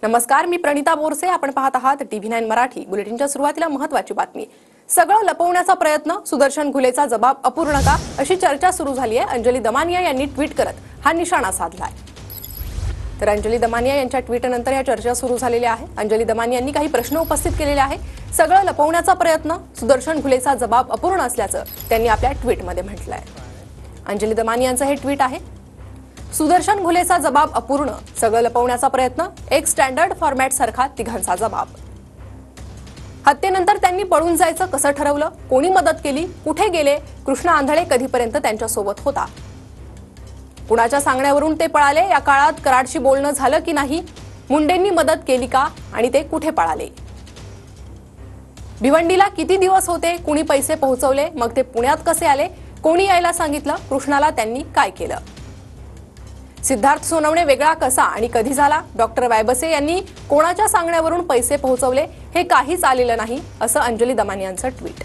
नमस्कार, मी प्रणिता बोरसे. आपण पाहत आहात TV9 मराठी. बुलेटिनच्या सुरुवातीला महत्त्वाची बातमी. सगळं लपवण्याचा प्रयत्न, सुदर्शन घुलेचा जबाब अपूर्ण का, अशी चर्चा सुरू झाली आहे. अंजली दमानिया यांनी ट्विट करत हा निशाणा साधलाय. तर अंजली दमानिया यांच्या ट्विटनंतर या चर्चा सुरू झालेली आहे. अंजली दमानिया यांनी काही प्रश्न उपस्थित केलेले आहे. सगळं लपवण्याचा प्रयत्न, सुदर्शन घुलेचा जबाब अपूर्ण असल्याचं त्यांनी आपल्या ट्विटमध्ये म्हटलंय. अंजली दमानियांचं हे ट्विट आहे. सुदर्शन घुलेचा जबाब अपूर्ण, सगळं लपवण्याचा प्रयत्न, एक स्टँडर्ड फॉर्मॅट सारखा तिघांचा जबाब. हत्येनंतर त्यांनी पळून जायचं कसं ठरवलं, कोणी मदत केली, कुठे गेले, कृष्णा आंधळे कधीपर्यंत त्यांच्यासोबत होता, कुणाच्या सांगण्यावरून ते पळाले, या काळात कराडशी बोलणं झालं की नाही, मुंडेंनी मदत केली का आणि ते कुठे पळाले, भिवंडीला किती दिवस होते, कुणी पैसे पोहोचवले, मग ते पुण्यात कसे आले, कोणी यायला सांगितलं, कृष्णाला त्यांनी काय केलं, सिद्धार्थ सोनवणे वेगळा कसा आणि कधी झाला, डॉक्टर वायबसे यांनी कोणाच्या सांगण्यावरून पैसे पोहोचवले, हे काहीच आलेलं नाही, असं अंजली दमानियांचं ट्विट.